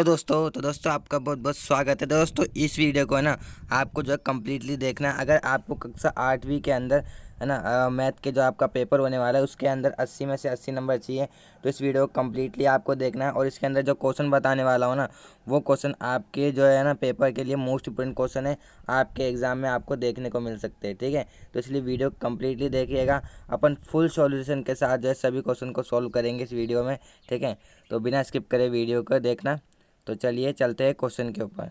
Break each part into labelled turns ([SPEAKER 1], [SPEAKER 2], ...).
[SPEAKER 1] तो दोस्तों आपका बहुत बहुत स्वागत है। दोस्तों इस वीडियो को है ना आपको जो है कम्प्लीटली देखना है। अगर आपको कक्षा 8वीं के अंदर है ना मैथ के जो आपका पेपर होने वाला है उसके अंदर 80 में से 80 नंबर चाहिए, तो इस वीडियो को कम्प्लीटली आपको देखना है। और इसके अंदर जो क्वेश्चन बताने वाला हूँ ना वो क्वेश्चन आपके जो है ना पेपर के लिए मोस्ट इंपोर्टेंट क्वेश्चन है, आपके एग्जाम में आपको देखने को मिल सकते हैं। ठीक है, तो इसलिए वीडियो कम्प्लीटली देखिएगा। अपन फुल सॉल्यूशन के साथ जो है सभी क्वेश्चन को सॉल्व करेंगे इस वीडियो में। ठीक है, तो बिना स्किप करे वीडियो को देखना। तो चलिए चलते हैं क्वेश्चन के ऊपर।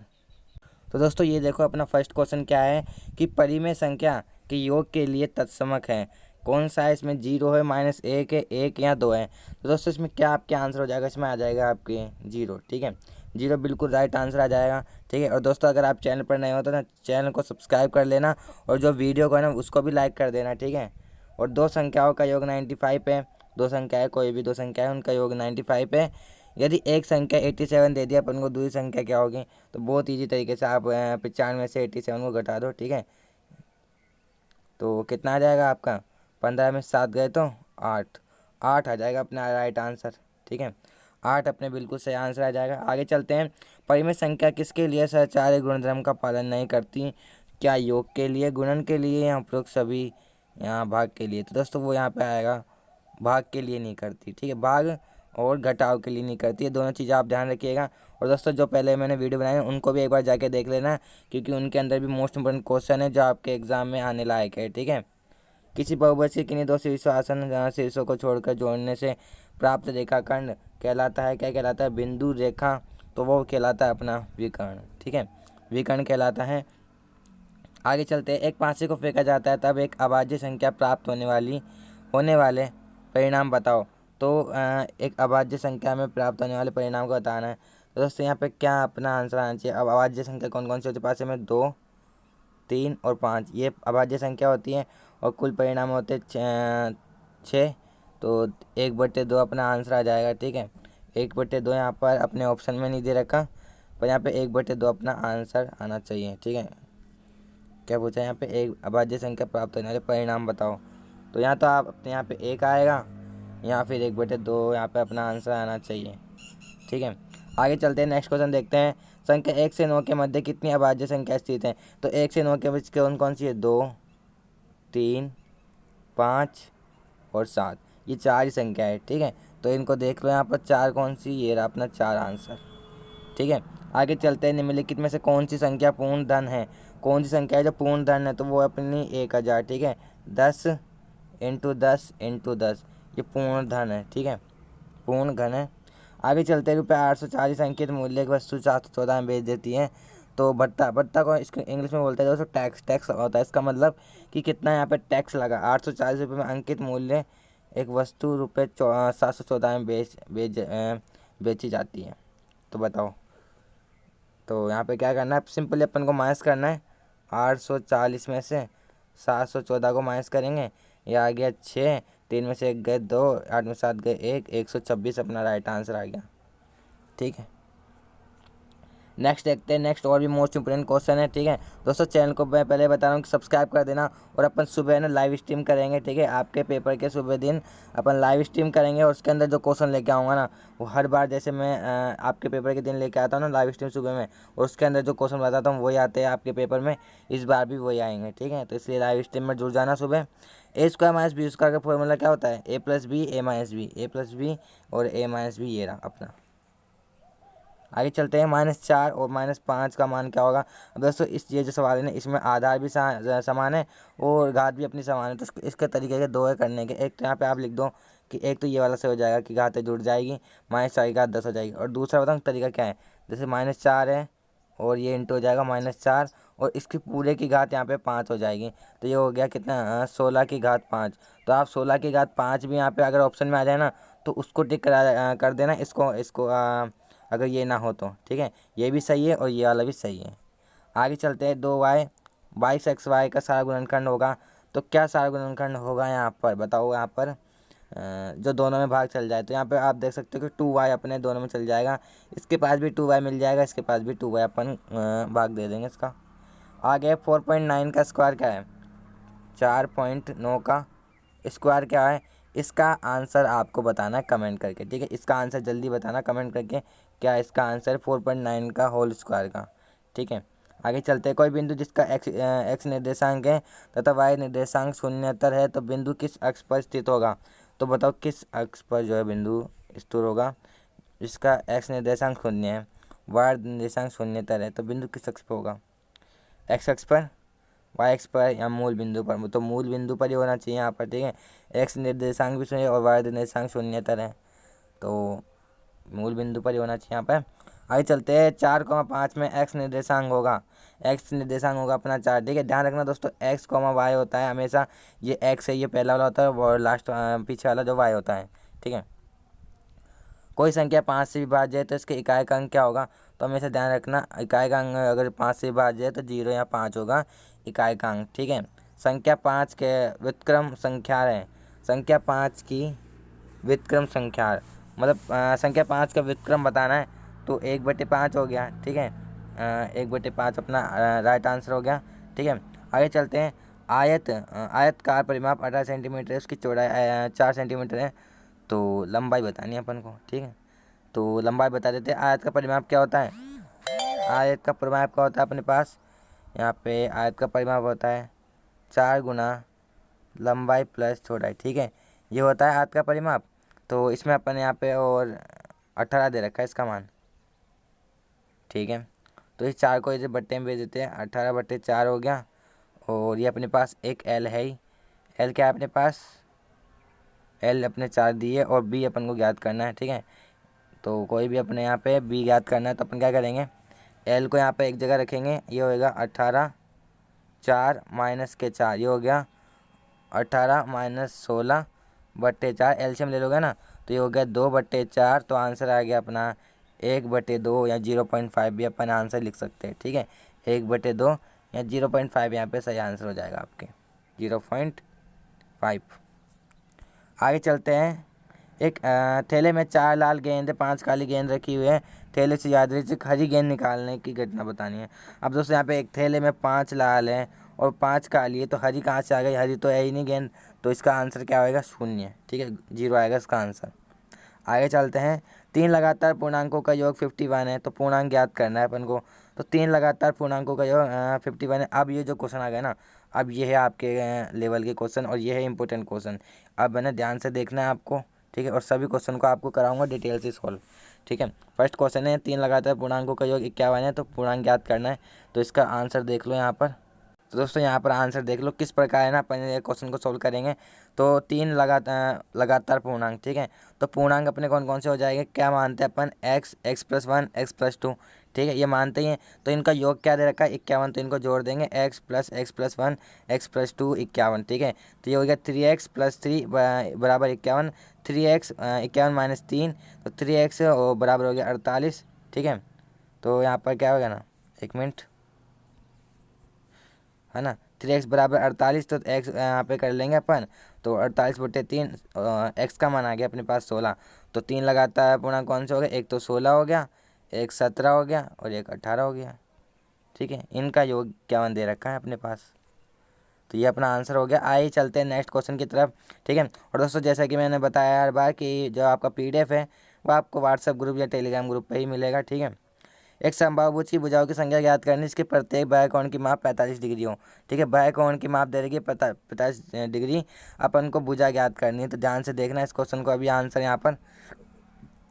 [SPEAKER 1] तो दोस्तों ये देखो अपना फर्स्ट क्वेश्चन क्या है कि परिमेय संख्या के योग के लिए तत्समक है। कौन सा है इसमें? 0 है, -1 है, 1 या 2 है। तो दोस्तों इसमें क्या आपके आंसर हो जाएगा? इसमें आ जाएगा आपके 0। ठीक है, 0 बिल्कुल राइट आंसर आ जाएगा। ठीक है, और दोस्तों अगर आप चैनल पर नए हो तो ना चैनल को सब्सक्राइब कर लेना और जो वीडियो को है ना उसको भी लाइक कर देना। ठीक है, और दो संख्याओं का योग 95 है। दो संख्याएँ, कोई भी दो संख्या है उनका योग 95 है। यदि एक संख्या 87 दे दिया अपन को, दूसरी संख्या क्या होगी? तो बहुत इजी तरीके से आप 95 से 87 को घटा दो। ठीक है, तो कितना आ जाएगा आपका? 15 में 7 गए तो 8 8 आ जाएगा अपना राइट आंसर। ठीक है, 8 अपने बिल्कुल सही आंसर आ जाएगा। आगे चलते हैं। परिमेय संख्या किसके लिए सहचार्य गुणधर्म का पालन नहीं करती? क्या योग के लिए, गुणन के लिए या उपरोक्त सभी यहाँ भाग के लिए? तो दोस्तों वो यहाँ पे आएगा भाग के लिए नहीं करती। ठीक है, भाग और घटाव के लिए नहीं करती है, दोनों चीज़ें आप ध्यान रखिएगा। और दोस्तों जो पहले मैंने वीडियो बनाई है उनको भी एक बार जाके देख लेना, क्योंकि उनके अंदर भी मोस्ट इंपोर्टेंट क्वेश्चन है जो आपके एग्जाम में आने लायक है। ठीक है, किसी बहुभुज के किन्हीं दो शीर्षों आसन शीर्षों को छोड़कर जोड़ने से प्राप्त रेखाखंड कहलाता है, क्या कहलाता है? बिंदु रेखा। तो वो कहलाता है अपना विकर्ण। ठीक है, विकर्ण कहलाता है। आगे चलते हैं। एक पांसे को फेंका जाता है तब एक अभाज्य संख्या प्राप्त होने वाले परिणाम बताओ। तो एक अभाज्य संख्या में प्राप्त होने वाले परिणाम को बताना है। तो दोस्तों यहाँ पे क्या अपना आंसर आना चाहिए? अब अभाज्य संख्या कौन कौन सी होती है? पासे में 2, 3 और 5 ये अभाज्य संख्या होती है और कुल परिणाम होते हैं 6। तो 1/2 अपना आंसर आ जाएगा। ठीक है, 1/2 यहाँ पर अपने ऑप्शन में नहीं दे रखा, पर यहाँ पे 1/2 अपना आंसर आना चाहिए। ठीक है, क्या पूछा है यहाँ पे? एक अभाज्य संख्या प्राप्त होने वाले परिणाम बताओ। तो यहाँ तो आप अपने यहाँ पे 1 आएगा या फिर 1/2 यहाँ पे अपना आंसर आना चाहिए। ठीक है, आगे चलते हैं। नेक्स्ट क्वेश्चन देखते हैं। संख्या 1 से 9 के मध्य कितनी अभाज्य संख्या स्थित है? तो 1 से 9 के बीच कौन कौन सी है? 2, 3, 5 और 7, ये 4 ही संख्या है। ठीक है, तो इनको देख लो यहाँ पर 4 कौन सी? ये रहा अपना 4 आंसर। ठीक है, आगे चलते हैं। निम्नलिखित में से कौन सी संख्या पूर्ण धन है? कौन सी संख्या है जो पूर्ण धन है? तो वो अपनी 1000। ठीक है, 10 × 10 × 10 ये पूर्ण धन है। ठीक है, पूर्ण घन है। आगे चलते हैं। ₹840 अंकित मूल्य की वस्तु 714 में बेच देती है। तो भत्ता भत्ता को इसको इंग्लिश में बोलते हैं दोस्तों टैक्स। टैक्स होता है, इसका मतलब कि कितना यहाँ पे टैक्स लगा। 840 रुपये में अंकित मूल्य एक वस्तु ₹714 में बेची जाती है। तो बताओ, तो यहाँ पे क्या करना है? सिंपली अपन को माइनस करना है। 840 में से 714 को माइनस करेंगे, ये आ गया 6, 3 में से 1 गए 2, 8 में 7 गए 1, 126 अपना राइट आंसर आ गया। ठीक है, नेक्स्ट देखते हैं। नेक्स्ट और भी मोस्ट इंपोर्टेंट क्वेश्चन है। ठीक है दोस्तों, चैनल को मैं पहले बता रहा हूँ कि सब्सक्राइब कर देना। और अपन सुबह ना लाइव स्ट्रीम करेंगे। ठीक है, आपके पेपर के सुबह दिन अपन लाइव स्ट्रीम करेंगे और उसके अंदर जो क्वेश्चन लेके आऊँगा ना वो हर बार जैसे मैं आपके पेपर के दिन लेके आता हूँ ना लाइव स्ट्रीम सुबह में, और उसके अंदर जो क्वेश्चन बताता हूँ वही आते हैं आपके पेपर में। इस बार भी वही आएंगे। ठीक है, तो इसलिए लाइव स्ट्रीम में जुड़ जाना सुबह। A² - B² का फॉर्मूला क्या होता है? A+B A-B, A+B और A-B ये रहा अपना। आगे चलते हैं। -4 और -5 का मान क्या होगा? अब दोस्तों ये जो सवाल है ना इसमें आधार भी समान है और घात भी अपनी समान है। तो इसके तरीके के दो है करने के। एक तो यहाँ पे आप लिख दो कि एक तो ये वाला से हो जाएगा कि घातें जुड़ जाएगी, -4 की घात 10 हो जाएगी। और दूसरा बताऊँ तरीका क्या है? जैसे -4 है और ये इंटू हो जाएगा -4 और इसकी पूरे की घात यहाँ पे 5 हो जाएगी। तो ये हो गया कितना? 16 की घात 5। तो आप 16 की घात 5 भी यहाँ पे अगर ऑप्शन में आ जाए ना तो उसको टिक कर देना। इसको अगर ये ना हो तो। ठीक है, ये भी सही है और ये वाला भी सही है। आगे चलते हैं। 2y 22xy का सारा गुणनखंड होगा। तो क्या सारा गुणनखंड होगा यहाँ पर? बताओ यहाँ पर जो दोनों में भाग चल जाए। तो यहाँ पे आप देख सकते हो कि 2y अपने दोनों में चल जाएगा। इसके पास भी 2y मिल जाएगा, इसके पास भी 2y अपन भाग दे देंगे इसका। आगे 4.9 का स्क्वायर क्या है? 4.9 का स्क्वायर क्या है? इसका आंसर आपको बताना है कमेंट करके, ठीक है। इसका आंसर जल्दी बताना कमेंट करके, क्या इसका आंसर 4.9 का होल स्क्वायर का, ठीक है। आगे चलते हैं। कोई बिंदु जिसका एक्स निर्देशांक है तथा वाई निर्देशांक शून्यतर है तो बिंदु किस अक्ष पर स्थित होगा। तो बताओ किस अक्ष पर जो है बिंदु स्थित होगा। इसका एक्स निर्देशांक शून्य है, वाई निर्देशांक शून्यतर है तो बिंदु किस अक्ष पर होगा। एक्स अक्ष पर, वाई एक्स पर या मूल बिंदु पर। तो मूल बिंदु पर ही होना चाहिए यहाँ पर, ठीक है। एक्स निर्देशांक भी शून्य और वाई निर्देशांक शून्यतर है तो मूल बिंदु पर ही होना चाहिए यहाँ पर। आगे चलते हैं। 4,5 में एक्स निर्देशांक होगा, एक्स निर्देशांक होगा अपना 4, ठीक है। ध्यान रखना दोस्तों, एक्स कॉमा वाई होता है हमेशा, ये एक्स है, ये पहला वाला होता है और लास्ट पीछे वाला जो वाई होता है, ठीक है। कोई संख्या 5 से विभाज्य है तो इसके इकाई का अंक क्या होगा। तो हमेशा ध्यान रखना, इकाई का अंक अगर 5 से विभाज्य है तो 0 या 5 होगा इकाई का अंक, ठीक है। संख्या 5 के व्युत्क्रम संख्या है, संख्या 5 की व्युत्क्रम संख्या, मतलब संख्या 5 का व्युत्क्रम बताना है तो 1/5 हो गया, ठीक है। 1/5 अपना राइट आंसर हो गया, ठीक है। आगे चलते हैं। आयतकार परिमाप 18 सेंटीमीटर है, उसकी चौड़ाई 4 सेंटीमीटर है तो लंबाई बतानी है अपन को, ठीक है। तो लंबाई बता देते हैं। आयत का परिमाप क्या होता है, आयत का परिमाप क्या होता है अपने पास, यहाँ पे आयत का परिमाप होता है 4 गुना लंबाई प्लस चौड़ाई, ठीक है। ये होता है आयत का परिमाप। तो इसमें अपन यहाँ पे और 18 दे रखा है इसका मान, ठीक है। तो इस 4 को इसे बट्टे में भेज देते हैं, 18/4 हो गया। और ये अपने पास एक एल है ही, एल क्या है अपने पास, एल अपने 4 दिए और बी अपन को ज्ञात करना है, ठीक है। तो कोई भी अपने यहाँ पे बी ज्ञात करना है तो अपन क्या करेंगे, एल को यहाँ पे एक जगह रखेंगे, ये होएगा 18 4 माइनस के 4, ये हो गया 18 माइनस 16/4, एलसीएम ले लोगे ना तो ये हो गया 2/4। तो आंसर आ गया अपना 1/2 या 0.5 भी अपन आंसर लिख सकते हैं, ठीक है। 1/2 या 0.5 यहाँ पे सही आंसर हो जाएगा आपके, 0.5। आगे चलते हैं। एक थैले में 4 लाल गेंद 5 काली गेंद रखी हुई है, थैले से यादृच्छिक हरी गेंद निकालने की घटना बतानी है। अब दोस्तों यहाँ पे एक थैले में 5 लाल है और 5 काली है, तो हरी कहाँ से आ गई, हरी तो है ही नहीं गेंद, तो इसका आंसर क्या होएगा, 0, ठीक है, 0 आएगा इसका आंसर। आगे चलते हैं। 3 लगातार पूर्णांकों का योग 51 है तो पूर्णांक ज्ञात करना है अपन को। तो 3 लगातार पूर्णांकों का योग 51 है। अब ये जो क्वेश्चन आ गया ना, अब ये है आपके लेवल के क्वेश्चन और ये है इंपॉर्टेंट क्वेश्चन। अब मैंने ध्यान से देखना है आपको, ठीक है। और सभी क्वेश्चन को आपको कराऊंगा डिटेल से सॉल्व, ठीक है। फर्स्ट क्वेश्चन है 3 लगातार पूर्णांकों का योग 51 है तो पूर्णांक ज्ञात करना है। तो इसका आंसर देख लो यहाँ पर। तो दोस्तों यहाँ पर आंसर देख लो किस प्रकार है ना, अपन ये क्वेश्चन को सोल्व करेंगे। तो 3 लगातार पूर्णांक, ठीक है। तो पूर्णांक अपने कौन कौन से हो जाएंगे, क्या मानते हैं अपन, x, x+1, x+2, ठीक है, ये मानते ही हैं। तो इनका योग क्या दे रखा है, 51, तो इनको जोड़ देंगे x + x+1 x+2 51, ठीक है। तो ये हो गया 3x + 3 बराबर 51, 3x 51 - 3 तो 3x बराबर हो गया 48, ठीक है। तो यहाँ पर क्या होगा ना, 1 मिनट, है ना, 3x बराबर 48, तो x यहाँ पे कर लेंगे अपन। तो 48/3 x का मान आ गया अपने पास 16। तो 3 लगातार पूर्णांक कौन से हो गए, एक तो 16 हो गया, एक 17 हो गया और एक 18 हो गया, ठीक है। इनका योग 51 दे रखा है अपने पास। तो ये अपना आंसर हो गया। आइए चलते हैं नेक्स्ट क्वेश्चन की तरफ, ठीक है। और दोस्तों जैसा कि मैंने बताया हर बार कि जो आपका PDF है वो आपको व्हाट्सएप ग्रुप या टेलीग्राम ग्रुप पर ही मिलेगा, ठीक है। एक समबाहुभुज की भुजाओं की संख्या ज्ञात करनी, इसके प्रत्येक बाह्य कोण की माप 45 डिग्री हो, ठीक है। बाह्य कोण की माप दे रही है 45 डिग्री, अपन को भुजा ज्ञात करनी है। तो ध्यान से देखना इस क्वेश्चन को, अभी आंसर यहाँ पर,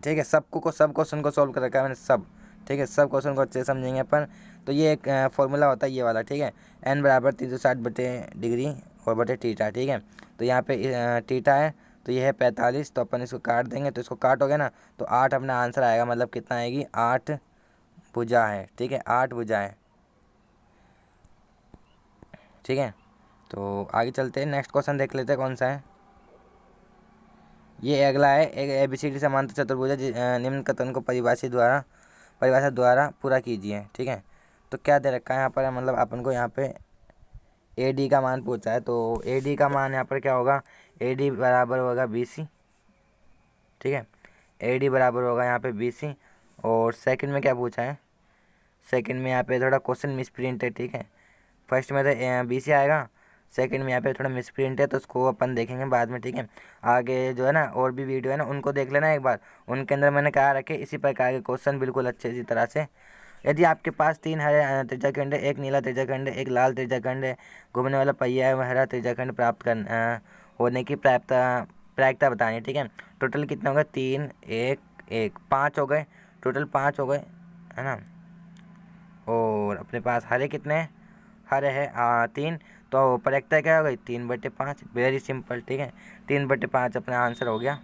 [SPEAKER 1] ठीक है। सब क्वेश्चन को सोल्व कर रखा है मैंने सब, ठीक है। सब क्वेश्चन को अच्छे से समझेंगे अपन। तो ये एक फॉर्मूला होता है ये वाला, ठीक है। n बराबर 360/डिग्री और बटे थीटा, ठीक है। तो यहाँ पे थीटा है तो ये है 45, तो अपन इसको काट देंगे, तो इसको काटोगे ना तो 8 अपना आंसर आएगा, मतलब कितना आएगी, 8 भुजा है, ठीक है, 8 भुजा है, ठीक है। तो आगे चलते हैं, नेक्स्ट क्वेश्चन देख लेते हैं कौन सा है। ये अगला है, एक ABCD समांतर चतुर्भुज निम्न कथन को परिभाषा द्वारा पूरा कीजिए, ठीक है। तो क्या दे रखा है यहाँ पर, मतलब अपन को यहाँ पे AD का मान पूछा है। तो AD का मान यहाँ पर क्या होगा, AD बराबर होगा BC, ठीक है। AD बराबर होगा यहाँ पे BC। और सेकंड में क्या पूछा है, सेकंड में यहाँ पे थोड़ा क्वेश्चन मिसप्रिंट है, ठीक है। फर्स्ट में तो BC आएगा, सेकंड में यहाँ पे थोड़ा मिसप्रिंट है तो उसको अपन देखेंगे बाद में, ठीक है। आगे जो है ना और भी वीडियो है ना उनको देख लेना एक बार, उनके अंदर मैंने कहा रखे इसी प्रकार के क्वेश्चन बिल्कुल अच्छे इसी तरह से। यदि आपके पास 3 हरे त्रिज्याखंड है, एक नीला त्रिज्याखंड है, एक लाल त्रिज्याखंड है, घूमने वाला पहिया है, वह हरा त्रिज्याखंड प्राप्त होने की प्रायिकता बतानी है, ठीक है। टोटल कितना होगा, 3 1 1 5 हो गए, टोटल 5 हो गए, है ना। और अपने पास हरे कितने हैं, हरे है 3, तो प्रायिकता क्या हो गई 3/5, वेरी सिंपल, ठीक है। 3/5 अपना आंसर हो गया।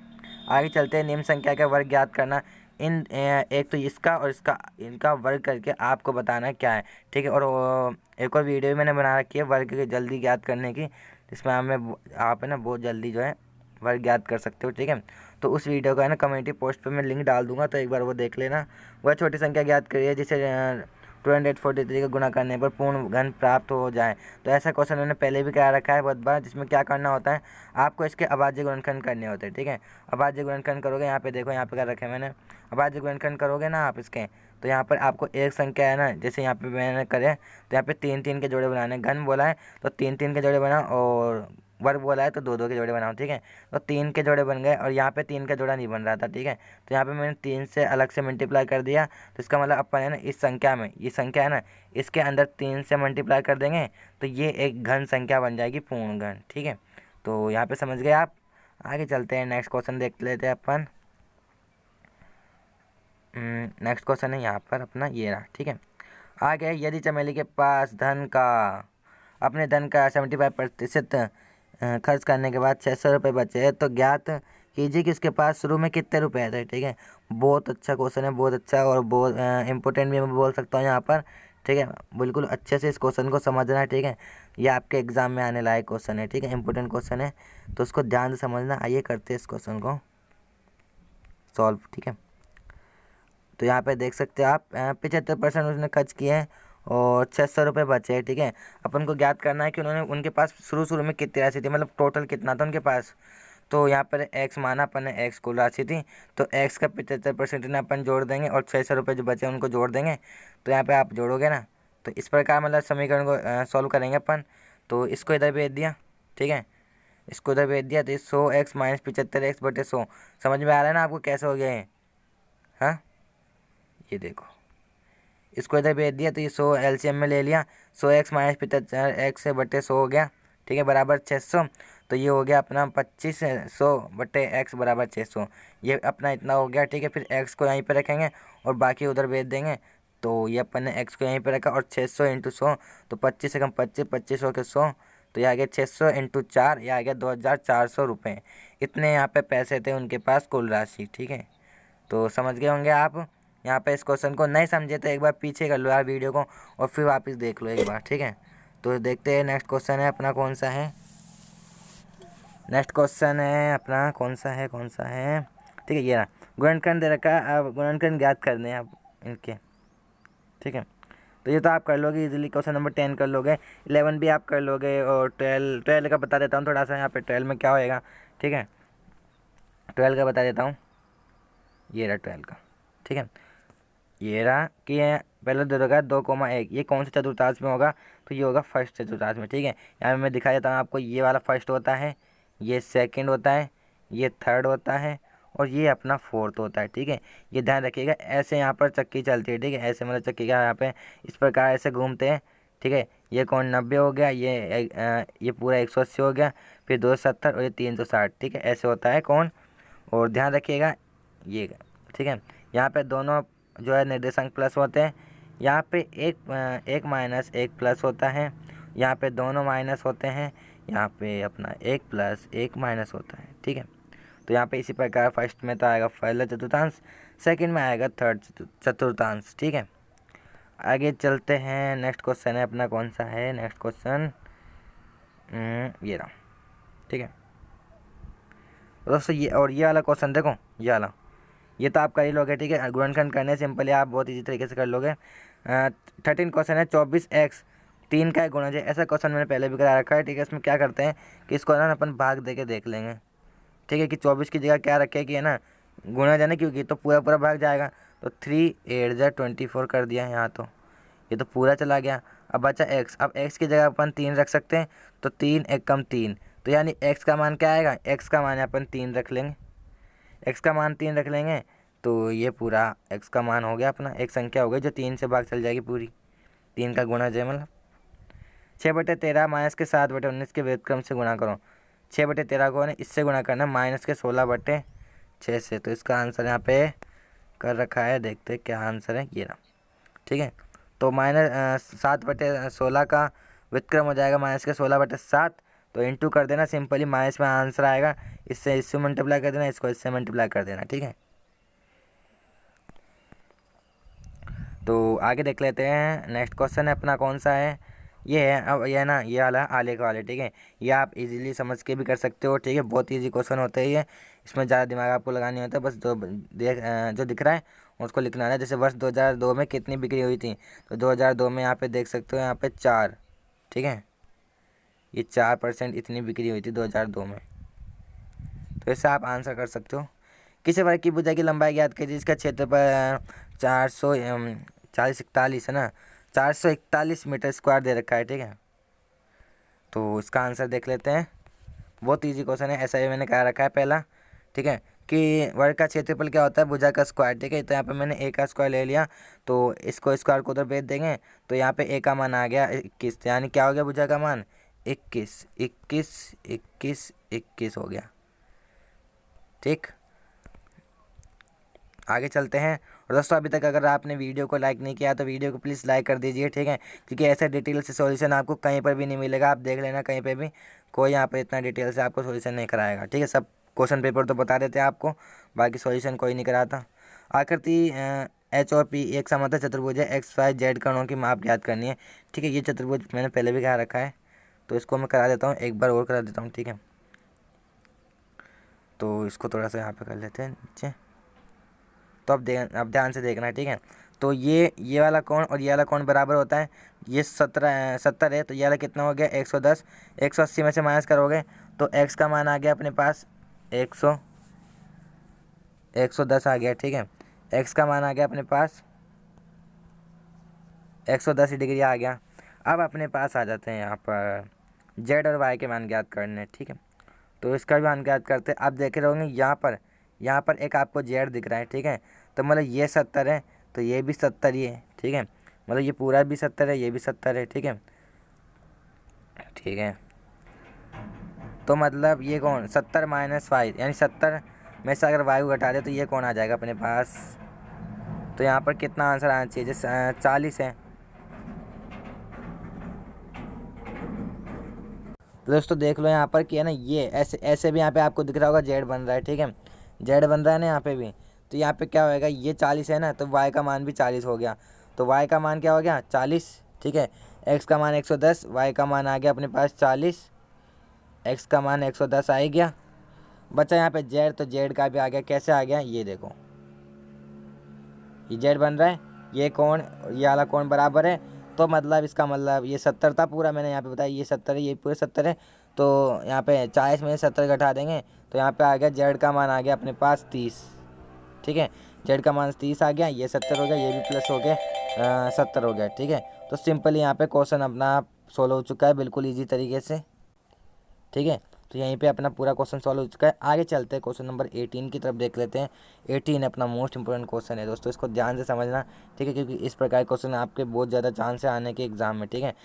[SPEAKER 1] आगे चलते हैं, निम्न संख्या का वर्ग ज्ञात करना। एक तो इसका और इसका इनका वर्ग करके आपको बताना है क्या है, ठीक है। और एक और वीडियो भी मैंने बना रखी है वर्ग के जल्दी ज्ञात करने की, जिसमें आप है ना बहुत जल्दी जो है वर्ग ज्ञात कर सकते हो, ठीक है। तो उस वीडियो का है ना कम्युनिटी पोस्ट पे मैं लिंक डाल दूंगा, तो एक बार वो देख लेना। वह छोटी संख्या ज्ञात करिए जिसे 243 का गुणा करने पर पूर्ण घन प्राप्त हो जाए। तो ऐसा क्वेश्चन मैंने पहले भी करा रखा है बहुत बार, जिसमें क्या करना होता है, आपको इसके अभाज्य गुणनखंड करने होते हैं, ठीक है। अभाज्य गुणनखंड करोगे, यहाँ पे देखो यहाँ पे कर रखे हैं मैंने, अभाज्य गुणनखंड करोगे ना आप इसके, तो यहाँ पर आपको एक संख्या है ना, जैसे यहाँ पे मैंने करे तो यहाँ पे 3 के जोड़े बनाने, घन बोला है तो 3 के जोड़े बनाओ, और वर्ग बोला है तो 2 के जोड़े बनाओ, ठीक है। तो 3 के जोड़े बन गए, और यहाँ पे 3 का जोड़ा नहीं बन रहा था, ठीक है। तो यहाँ पे मैंने 3 से अलग से मल्टीप्लाई कर दिया, तो इसका मतलब अपन है ना इस संख्या में, ये संख्या है ना इसके अंदर 3 से मल्टीप्लाई कर देंगे तो ये एक घन संख्या बन जाएगी, पूर्ण घन, ठीक है। तो यहाँ पे समझ गए आप। आगे चलते हैं, नेक्स्ट क्वेश्चन देख लेते हैं अपन। नेक्स्ट क्वेश्चन है यहाँ पर अपना ये रहा, ठीक है। आगे, यदि चमेली के पास अपने धन का 75% खर्च करने के बाद 600 रुपये बचे, तो ज्ञात कीजिए कि उसके पास शुरू में कितने रुपए थे, ठीक है। बहुत अच्छा क्वेश्चन है, बहुत अच्छा, और बहुत इंपॉर्टेंट भी मैं बोल सकता हूँ यहाँ पर, ठीक है। बिल्कुल अच्छे से इस क्वेश्चन को समझना है, ठीक है। ये आपके एग्जाम में आने लायक क्वेश्चन है, ठीक है, इंपॉर्टेंट क्वेश्चन है, तो उसको ध्यान से समझना। आइए करते हैं इस क्वेश्चन को सॉल्व, ठीक है। तो यहाँ पे देख सकते हैं आप 75% उसने खर्च किए हैं और 600 रुपये बचे हैं, ठीक है। अपन को ज्ञात करना है कि उनके पास शुरू में कितनी राशि थी, मतलब टोटल कितना था उनके पास। तो यहाँ पर एक्स माना अपन ने, एक्स कुल राशि थी, तो एक्स का 75% ना अपन जोड़ देंगे और 600 रुपये जो बचे उनको जोड़ देंगे। तो यहाँ पे आप जोड़ोगे ना, तो इस प्रकार मतलब समीकरण को सॉल्व करेंगे अपन। तो इसको इधर भेज दिया, ठीक है, इसको इधर भेज दिया, तो 100x माइनस 75x/100 समझ में आ रहा है ना आपको कैसे हो गया है, हाँ। ये देखो, इसको इधर भेज दिया, तो ये 100 एलसीएम में ले लिया, 100x माइनस 75x/100 हो गया, ठीक है, बराबर 600। तो ये हो गया अपना 2500/x बराबर 600, ये अपना इतना हो गया, ठीक है। फिर x को यहीं पे रखेंगे और बाकी उधर भेज देंगे। तो ये अपन ने x को यहीं पे रखा, और 600 × 100, तो 25 से कम 25, 2500 के 100, तो ये आ गया 600 × 4, ये आ गया 2400 रुपये। इतने यहाँ पे पैसे थे उनके पास कुल राशि, ठीक है। तो समझ गए होंगे आप। यहाँ पे इस क्वेश्चन को नहीं समझे तो एक बार पीछे कर लो यार वीडियो को, और फिर वापस देख लो एक बार, ठीक है। तो देखते हैं नेक्स्ट क्वेश्चन है अपना कौन सा है। नेक्स्ट क्वेश्चन है अपना कौन सा है, ठीक है, ये रहा। गुणनखंड दे रखा है, अब गुणनखंड ज्ञात करने हैं आप इनके, ठीक है। तो ये तो आप कर लोगे इजीली, क्वेश्चन नंबर 10 कर लोगे, 11 भी आप कर लोगे, और 12 का बता देता हूँ थोड़ा सा। यहाँ पे 12 में क्या होएगा, ठीक है, 12 का बता देता हूँ। ये रहा 12 का, ठीक है। ये रहा कि ये पहले दे देगा 2,1, ये कौन से चतुर्थांश में होगा, तो ये होगा फर्स्ट चतुर्थांश में, ठीक है। यहाँ मैं दिखा देता हूँ आपको, ये वाला फर्स्ट होता है, ये सेकंड होता है, ये थर्ड होता है, और ये अपना फोर्थ होता है, ठीक है। ये ध्यान रखिएगा, ऐसे यहाँ पर चक्की चलती है, ठीक है, ऐसे मतलब चक्की का यहाँ पे इस प्रकार ऐसे घूमते हैं, ठीक है। ये कौन 90 हो गया, ये पूरा 180 हो गया, फिर 270 और ये 360, ठीक है, ऐसे होता है कौन। और ध्यान रखिएगा ये, ठीक है, यहाँ पे दोनों जो है निर्देशांक प्लस होते हैं, यहाँ पे एक माइनस एक प्लस होता है, यहाँ पे दोनों माइनस होते हैं, यहाँ पे अपना एक प्लस एक माइनस होता है, ठीक है। तो यहाँ पे इसी प्रकार फर्स्ट में तो आएगा पहला चतुर्थांश, सेकंड में आएगा थर्ड चतुर्थांश, ठीक है। आगे चलते हैं, नेक्स्ट क्वेश्चन है अपना कौन सा है, नेक्स्ट क्वेश्चन ये रहा, ठीक है दोस्तों। ये वाला क्वेश्चन देखो, ये वाला, ये तो आप कर ही लोगे, ठीक है। गुणनखंड करने सिंपली आप बहुत इजी तरीके से कर लोगे। 13 क्वेश्चन है, 24x 3 का गुणज है, ऐसा क्वेश्चन मैंने पहले भी करा रखा है, ठीक है। इसमें क्या करते हैं कि इसको ना अपन भाग दे के देख लेंगे, ठीक है, कि 24 की जगह क्या रखे कि है ना गुणज है ना, क्योंकि तो पूरा भाग जाएगा। तो 3 8 × 24 कर दिया यहाँ, तो ये तो पूरा चला गया। अब बचा x, अब x की जगह अपन 3 रख सकते हैं, तो 3 एक कम 3, तो यानी x का मान क्या आएगा, x का मान अपन 3 रख लेंगे, x का मान 3 रख लेंगे, तो ये पूरा x का मान हो गया अपना, एक संख्या हो गई जो 3 से भाग चल जाएगी पूरी, 3 का गुणा जो है मतलब 6/13 माइनस के 7/19 के व्युत्क्रम से गुणा करो। 6/13 को इससे गुणा करना माइनस के 16/6 से, तो इसका आंसर यहाँ पे कर रखा है, देखते हैं क्या आंसर है, ये ना, ठीक है। तो माइनस 7/16 का व्युत्क्रम हो जाएगा माइनस के 16/7, तो इंटू कर देना सिंपली, माइनस में आंसर आएगा, इससे मल्टीप्लाई कर देना, इसको इससे मल्टीप्लाई कर देना, ठीक है। तो आगे देख लेते हैं, नेक्स्ट क्वेश्चन है अपना कौन सा है, ये है, अब ये ना ये वाला आलेख वाले, ठीक है। ये आप इजीली समझ के भी कर सकते हो, ठीक है, बहुत इजी क्वेश्चन होते हैं ये, इसमें ज़्यादा दिमाग आपको लगानी होता है, बस जो दिख रहा है उसको लिखना है। जैसे वर्ष 2002 में कितनी बिक्री हुई थी, तो 2002 में यहाँ पे देख सकते हो, यहाँ पे 4, ठीक है, ये 4% इतनी बिक्री हुई थी 2002 में, तो इससे आप आंसर कर सकते हो। किसी वर्ग की भुजा की लंबाई ज्ञात कीजिए, जिसका क्षेत्रफल 441 है ना, 441 मीटर स्क्वायर दे रखा है, ठीक है। तो इसका आंसर देख लेते हैं, बहुत इजी क्वेश्चन है, ऐसा ही मैंने कहा रखा है पहला, ठीक है, कि वर्ग का क्षेत्रफल क्या होता है, भुजा का स्क्वायर, ठीक है। तो यहाँ पे मैंने ए का स्क्वायर ले लिया, तो इसको स्क्वायर को उधर भेज देंगे, तो यहाँ पे ए का मान आ गया 21, यानी क्या हो गया भुजा का मान 21, 21, 21, 21 हो गया, ठीक। आगे चलते हैं, और दोस्तों अभी तक अगर आपने वीडियो को लाइक नहीं किया तो वीडियो को प्लीज़ लाइक कर दीजिए, ठीक है, क्योंकि ऐसा डिटेल से सॉल्यूशन आपको कहीं पर भी नहीं मिलेगा, आप देख लेना कहीं पे भी, कोई यहाँ पे इतना डिटेल से आपको सॉल्यूशन नहीं कराएगा, ठीक है। सब क्वेश्चन पेपर तो बता देते हैं आपको, बाकी सॉल्यूशन कोई नहीं कराता। आकृति एच और पी एक समतल चतुर्भुज है, एक्स वाई जेड कणों की माप ज्ञात करनी है, ठीक है। ये चतुर्भुज मैंने पहले भी कहा रखा है, तो इसको मैं करा देता हूँ, एक बार और करा देता हूँ, ठीक है। तो इसको थोड़ा सा यहाँ पे कर लेते हैं नीचे, तो अब ध्यान से देखना है, ठीक है। तो ये वाला कोण और ये वाला कोण बराबर होता है, ये 70 है, तो ये वाला कितना हो गया 110, 180 में से माइनस करोगे तो x का मान आ गया अपने पास 110 आ गया, ठीक है। x का मान आ गया अपने पास 110 डिग्री आ गया। अब अपने पास आ जाते हैं यहाँ पर z और y के मान ज्ञात करने, ठीक है। तो इसका भी मान ज्ञात करते हैं। आप देखे रहोगे यहाँ पर एक आपको z दिख रहा है, ठीक है। तो मतलब ये 70 है, तो ये भी 70 ही है, ठीक है, मतलब ये पूरा भी 70 है, ये भी 70 है, ठीक है, ठीक है। तो मतलब ये कौन 70 माइनस 5, यानी 70 में से अगर y को घटा दे तो ये कौन आ जाएगा अपने पास, तो यहाँ पर कितना आंसर आना चाहिए, जैसे 40 है। तो दोस्तों देख लो यहाँ पर कि है ना, ये ऐसे भी यहाँ पे आपको दिख रहा होगा जेड बन रहा है, ठीक है, जेड बन रहा है ना यहाँ पे भी, तो यहाँ पे क्या होएगा, ये 40 है ना, तो y का मान भी 40 हो गया, तो y का मान क्या हो गया 40, ठीक है। x का मान 110, y का मान आ गया अपने पास 40, x का मान 110 आ गया, बचा यहाँ पे z, तो z का भी आ गया, कैसे आ गया ये देखो, ये z बन रहा है, ये कोण ये वाला कोण बराबर है, तो मतलब इसका मतलब ये 70 था पूरा, मैंने यहाँ पे बताया ये 70 है, ये पूरे 70 है, तो यहाँ पे 40 में 70 घटा देंगे तो यहाँ पे आ गया जेड का मान आ गया अपने पास 30, ठीक है। जेड का मान 30 आ गया, ये 70 हो गया, ये भी प्लस हो गया 70 हो गया, ठीक है। तो सिंपली यहाँ पे क्वेश्चन अपना सोल्व हो चुका है बिल्कुल ईजी तरीके से, ठीक है। तो यहीं पे अपना पूरा क्वेश्चन सॉल्व हो चुका है। आगे चलते हैं क्वेश्चन नंबर 18 की तरफ देख लेते हैं। 18 अपना मोस्ट इंपॉर्टेंट क्वेश्चन है दोस्तों, इसको ध्यान से समझना, ठीक है, क्योंकि इस प्रकार के क्वेश्चन आपके बहुत ज़्यादा चांस है आने के एग्जाम में, ठीक है।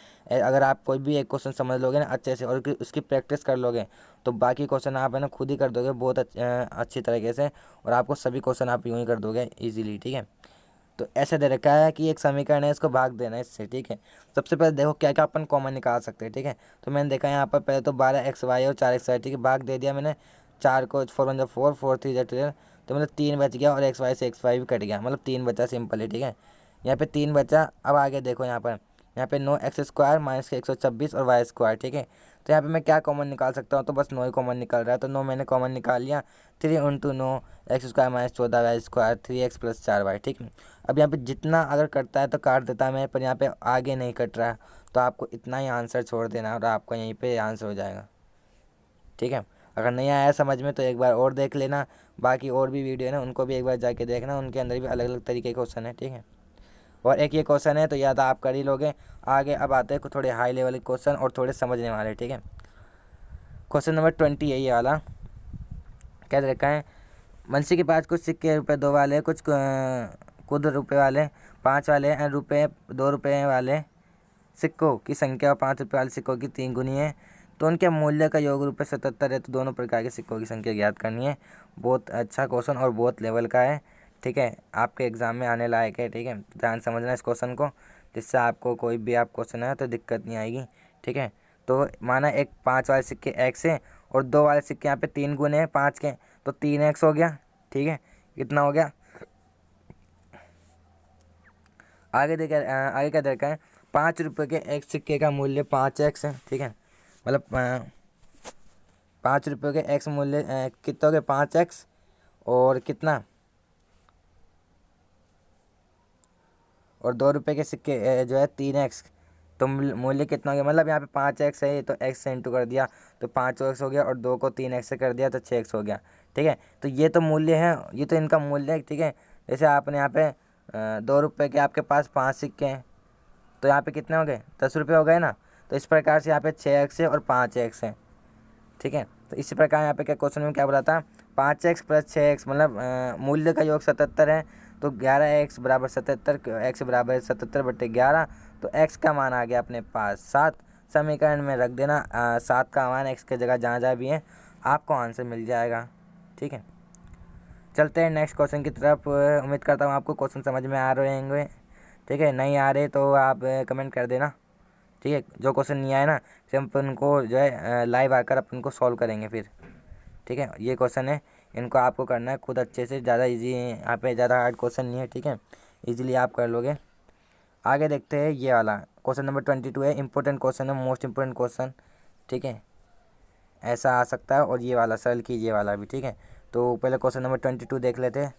[SPEAKER 1] अगर आप कोई भी एक क्वेश्चन समझ लोगे ना अच्छे से और उसकी प्रैक्टिस कर लोगे तो बाकी क्वेश्चन आप है ना खुद ही कर दोगे बहुत अच्छी तरीके से, और आपको सभी क्वेश्चन आप यूँ ही कर दोगे ईजिली, ठीक है। तो ऐसे दे रखा है कि एक समीकरण है, इसको भाग देना है इससे, ठीक है। सबसे पहले देखो क्या क्या अपन कॉमन निकाल सकते हैं, ठीक है। तो मैंने देखा यहाँ पर पहले तो 12xy और 4xy, ठीक है, भाग दे दिया मैंने, 4 को 4 1 4 4 3 12, तो मतलब 3 बच गया, और xy से xy भी कट गया, मतलब 3 बचा सिंपल है, ठीक है। यहाँ पे 3 बचा। अब आगे देखो यहाँ पे 9x² माइनस के 126 और y², ठीक है। तो यहाँ पे मैं क्या कॉमन निकाल सकता हूँ, तो बस 9 ही कॉमन निकल रहा है, तो 9 मैंने कॉमन निकाल लिया। 3 × 9 x² minus 14y², 3x + 4y, ठीक है। अब यहाँ पे जितना अगर कटता है तो काट देता है मैं, पर यहाँ पे आगे नहीं कट रहा है, तो आपको इतना ही आंसर छोड़ देना है और आपका यहीं पे आंसर हो जाएगा, ठीक है। अगर नहीं आया समझ में तो एक बार और देख लेना, बाकी और भी वीडियो है ना उनको भी एक बार जाके देखना, उनके अंदर भी अलग अलग तरीके के क्वेश्चन है, ठीक है। और एक ये क्वेश्चन है तो याद आप कर ही लोगे। आगे अब आते हैं थोड़े हाई लेवल के क्वेश्चन और थोड़े समझने वाले, ठीक है। क्वेश्चन नंबर 20 है ये वाला। क्या दे रखा है, मुंशी के पास कुछ सिक्के रुपये 2 वाले, कुछ खुद रुपये वाले 5 वाले और रुपये 2 रुपये वाले सिक्कों की संख्या और 5 रुपये वाले सिक्कों की 3 गुनी है, तो उनके मूल्य का योग रुपये 77 है। तो दोनों प्रकार के सिक्कों की संख्या ज्ञात करनी है। बहुत अच्छा क्वेश्चन और बहुत लेवल का है, ठीक है, आपके एग्ज़ाम में आने लायक है, ठीक है। ध्यान समझना इस क्वेश्चन को, जिससे आपको कोई भी आप क्वेश्चन है तो दिक्कत नहीं आएगी, ठीक है। तो माना एक 5 वाले सिक्के एक्स है और 2 वाले सिक्के यहाँ पे 3 गुने हैं 5 के, तो 3x हो गया, ठीक है। कितना हो गया, आगे देखिए आगे क्या देखा है, 5 रुपये के एक सिक्के का मूल्य 5x है, ठीक है। मतलब 5 रुपये के x मूल्य कितना हो गया 5x, और कितना, और 2 रुपये के सिक्के जो है 3x, तो मूल्य कितना हो गया, मतलब यहाँ पे 5x है तो x से इंटू कर दिया तो 5x हो गया, और 2 को 3x से कर दिया तो 6x हो गया, ठीक है। तो ये तो मूल्य है, ये तो इनका मूल्य है, ठीक है। जैसे आपने यहाँ पे 2 रुपये के आपके पास 5 सिक्के हैं, तो यहाँ पे कितने हो गए 10 रुपये हो गए ना। तो इस प्रकार से यहाँ पे 6x है और 5x है, ठीक है। तो इसी प्रकार यहाँ पे क्या क्वेश्चन में क्या बोला था, 5x प्लस 6x, मतलब मूल्य का योग 77 है, तो 11x बराबर 77, x बराबर 77/11, तो x का मान आ गया अपने पास 7। समीकरण में रख देना 7 का मान x की जगह जहाँ जहाँ भी है आपको आंसर मिल जाएगा, ठीक है। चलते हैं नेक्स्ट क्वेश्चन की तरफ। उम्मीद करता हूँ आपको क्वेश्चन समझ में आ रहे होंगे, ठीक है। नहीं आ रहे तो आप कमेंट कर देना, ठीक है। जो क्वेश्चन नहीं आए ना फिर हम अपन को जो है लाइव आकर अपन को सॉल्व करेंगे फिर, ठीक है। ये क्वेश्चन है, इनको आपको करना है खुद अच्छे से, ज़्यादा इजी है यहाँ पे, ज़्यादा हार्ड क्वेश्चन नहीं है, ठीक है। इजीली आप कर लोगे। आगे देखते हैं ये वाला क्वेश्चन नंबर 22 है, इंपॉर्टेंट क्वेश्चन है, मोस्ट इंपॉर्टेंट क्वेश्चन, ठीक है। ऐसा आ सकता है, और ये वाला सरल कीजिए वाला भी, ठीक है। तो पहले क्वेश्चन नंबर 22 देख लेते हैं,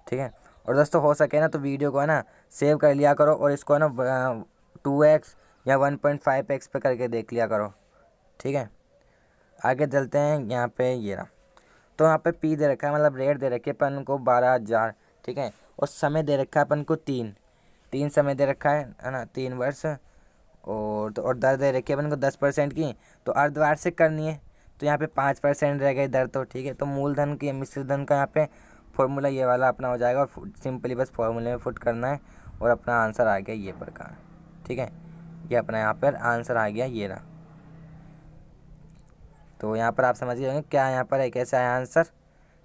[SPEAKER 1] ठीक है। और दोस्तों हो सके ना तो वीडियो को है ना सेव कर लिया करो, और इसको है ना 2x या 1.5x पे करके देख लिया करो, ठीक है। आगे चलते हैं, यहाँ पे ये रहा। तो यहाँ पे पी दे रखा है, मतलब रेट दे रखी है अपन को 12,000, ठीक है। और समय दे रखा है अपन को 3 समय दे रखा है ना, 3 वर्ष। और दर दे रखी है अपन को 10% की, तो अर्धवार्षिक करनी है, तो यहाँ पे 5% रह गई दर, तो ठीक है। तो मूलधन की मिश्र धन का यहाँ पे फॉर्मूला ये वाला अपना हो जाएगा, और सिंपली बस फॉर्मूले में फुट करना है और अपना आंसर आ गया ये प्रकार, ठीक है। ये अपना यहाँ पर आंसर आ गया ये रहा। तो यहाँ पर आप समझ गए होंगे क्या यहाँ पर है, कैसा है आंसर,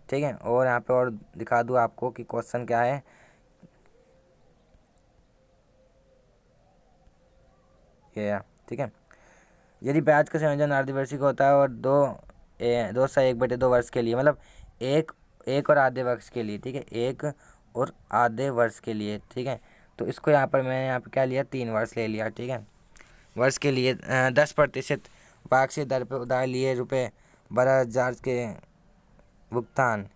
[SPEAKER 1] ठीक है। और यहाँ पे और दिखा दूँ आपको कि क्वेश्चन क्या है, ये, ठीक है। यदि ब्याज का संयोजन अर्धवार्षिक होता है और 2/1/2 वर्ष के लिए, मतलब एक और आधे वर्ष के लिए, ठीक है, 1 और आधे वर्ष के लिए, ठीक है। तो इसको यहाँ पर मैंने यहाँ पर क्या लिया, 3 वर्ष ले लिया, ठीक है। वर्ष के लिए 10% वार्षिक दर पर उधार लिए रुपये 12,000 के भुगतान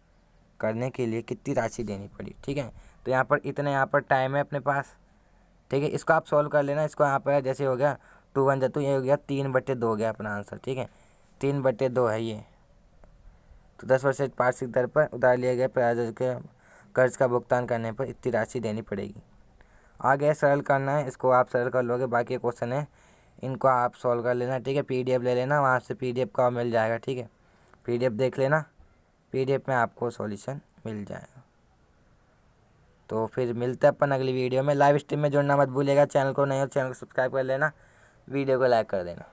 [SPEAKER 1] करने के लिए कितनी राशि देनी पड़ी, ठीक है। तो यहाँ पर इतने यहाँ पर टाइम है अपने पास, ठीक है। इसको आप सॉल्व कर लेना, इसको यहाँ पर जैसे हो गया 2 1 तो ये हो गया 3/2 हो गया अपना आंसर, ठीक है। 3/2 है ये। तो 10% वार्षिक दर पर उधार लिए गए ब्याज के कर्ज का भुगतान करने पर इतनी राशि देनी पड़ेगी। आगे सरल करना है, इसको आप सरल कर लोगे, बाकी क्वेश्चन है इनको आप सॉल्व कर लेना, ठीक है। PDF ले लेना, वहाँ से PDF का मिल जाएगा, ठीक है। PDF देख लेना, PDF में आपको सॉल्यूशन मिल जाएगा। तो फिर मिलते हैं अपन अगली वीडियो में। लाइव स्ट्रीम में जुड़ना मत भूलिएगा, चैनल को नहीं हो चैनल को सब्सक्राइब कर लेना, वीडियो को लाइक कर देना।